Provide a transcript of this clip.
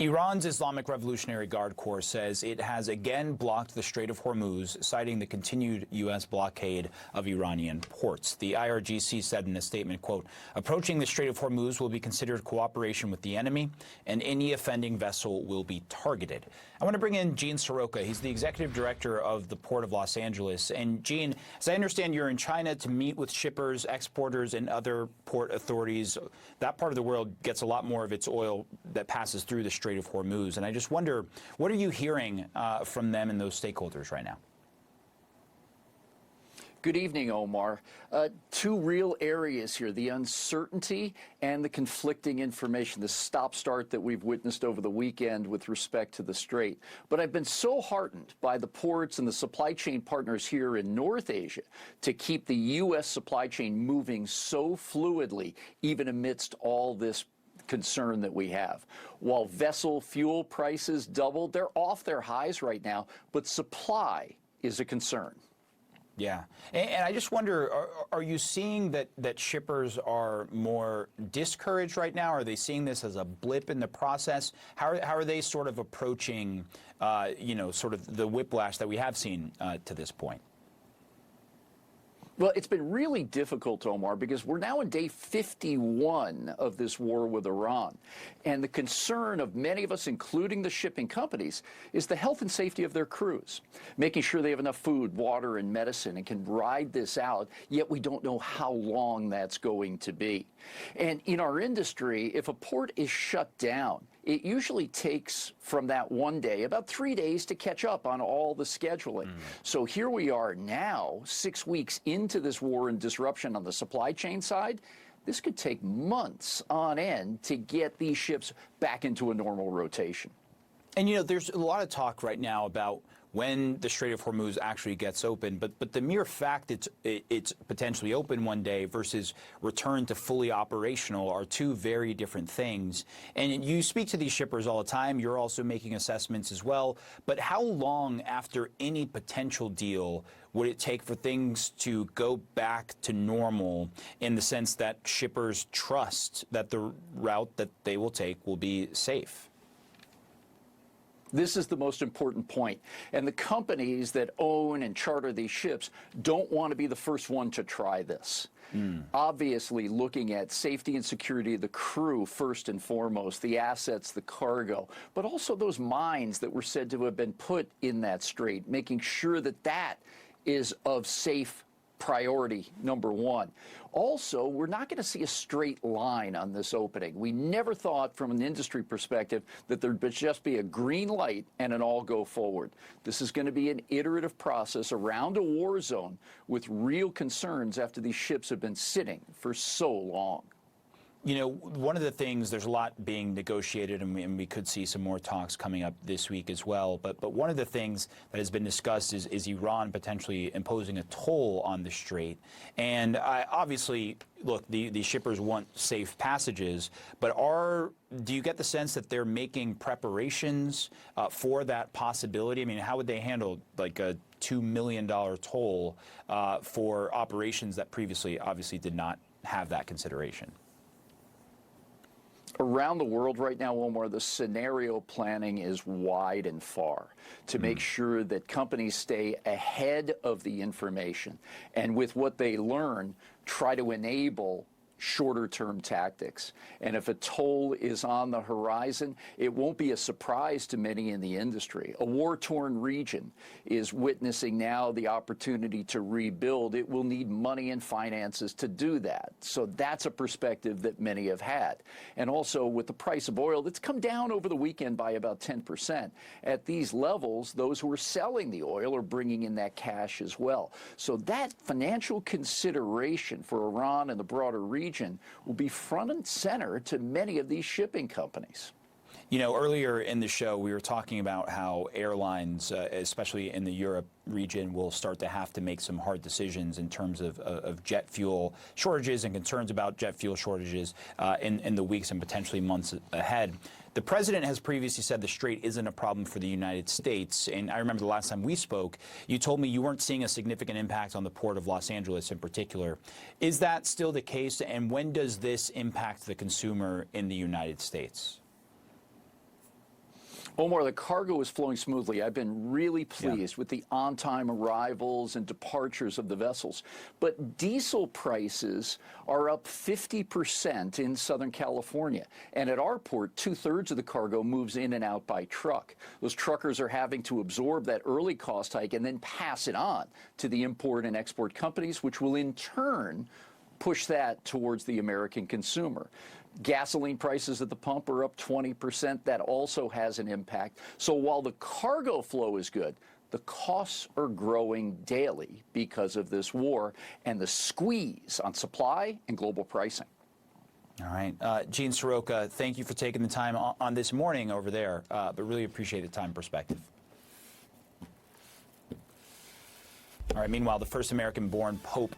Iran's Islamic Revolutionary Guard Corps says it has again blocked the Strait of Hormuz, citing the continued U.S. blockade of Iranian ports. The IRGC said in a statement, quote, approaching the Strait of Hormuz will be considered cooperation with the enemy, and any offending vessel will be targeted. I want to bring in Gene Seroka. He's the executive director of the Port of Los Angeles. And Gene, as I understand, you're in China to meet with shippers, exporters, and other port authorities. That part of the world gets a lot more of its oil that passes through the Strait of Hormuz. And I just wonder, what are you hearing from them and those stakeholders right now? Good evening, Omar. Two real areas here, the uncertainty and the conflicting information, the stop-start that we've witnessed over the weekend with respect to the Strait. But I've been so heartened by the ports and the supply chain partners here in North Asia to keep the U.S. supply chain moving so fluidly, even amidst all this concern that we have. While vessel fuel prices doubled, they're off their highs right now, but supply is a concern. Yeah. And I just wonder, are you seeing that shippers are more discouraged right now? Are they seeing this as a blip in the process? How are they sort of approaching, sort of the whiplash that we have seen to this point? Well, it's been really difficult, Omar, because we're now in day 51 of this war with Iran. And the concern of many of us, including the shipping companies, is the health and safety of their crews, making sure they have enough food, water, and medicine and can ride this out, yet we don't know how long that's going to be. And in our industry, if a port is shut down, it usually takes from that one day about 3 days to catch up on all the scheduling. So here we are now, 6 weeks into this war and disruption on the supply chain side. This could take months on end to get these ships back into a normal rotation. And, there's a lot of talk right now about when the Strait of Hormuz actually gets open, but the mere fact it's potentially open one day versus return to fully operational are two very different things. And you speak to these shippers all the time. You're also making assessments as well. But how long after any potential deal would it take for things to go back to normal in the sense that shippers trust that the route that they will take will be safe? This is the most important point. And the companies that own and charter these ships don't want to be the first one to try this. Obviously, looking at safety and security of the crew first and foremost, the assets, the cargo, but also those mines that were said to have been put in that strait, making sure that that is of safe priority number one. Also, we're not going to see a straight line on this opening. We never thought from an industry perspective that there'd just be a green light and an all go forward. This is going to be an iterative process around a war zone with real concerns after these ships have been sitting for so long. One of the things, there's a lot being negotiated, and we could see some more talks coming up this week as well. But one of the things that has been discussed is Iran potentially imposing a toll on the Strait. And obviously, look, the shippers want safe passages, but do you get the sense that they're making preparations for that possibility? I mean, how would they handle like a $2 million toll for operations that previously obviously did not have that consideration? Around the world right now, Omar, the scenario planning is wide and far to make sure that companies stay ahead of the information and with what they learn, try to enable shorter-term tactics. And if a toll is on the horizon, it won't be a surprise to many in the industry. A war-torn region is witnessing now the opportunity to rebuild. It will need money and finances to do that. So that's a perspective that many have had. And also with the price of oil, that's come down over the weekend by about 10%. At these levels, those who are selling the oil are bringing in that cash as well. So that financial consideration for Iran and the broader region will be front and center to many of these shipping companies. Earlier in the show, we were talking about how airlines, especially in the Europe region, will start to have to make some hard decisions in terms of jet fuel shortages and concerns about jet fuel shortages in the weeks and potentially months ahead. The president has previously said the Strait isn't a problem for the United States. And I remember the last time we spoke, you told me you weren't seeing a significant impact on the Port of Los Angeles in particular. Is that still the case? And when does this impact the consumer in the United States? Omar, the cargo is flowing smoothly. I've been really pleased with the on-time arrivals and departures of the vessels. But diesel prices are up 50% in Southern California. And at our port, 2/3 of the cargo moves in and out by truck. Those truckers are having to absorb that early cost hike and then pass it on to the import and export companies, which will in turn push that towards the American consumer. Gasoline prices at the pump are up 20%. That also has an impact. So while the cargo flow is good, the costs are growing daily because of this war and the squeeze on supply and global pricing. All right. Gene Seroka, thank you for taking the time on this morning over there, but really appreciate the time and perspective. All right. Meanwhile, the first American-born Pope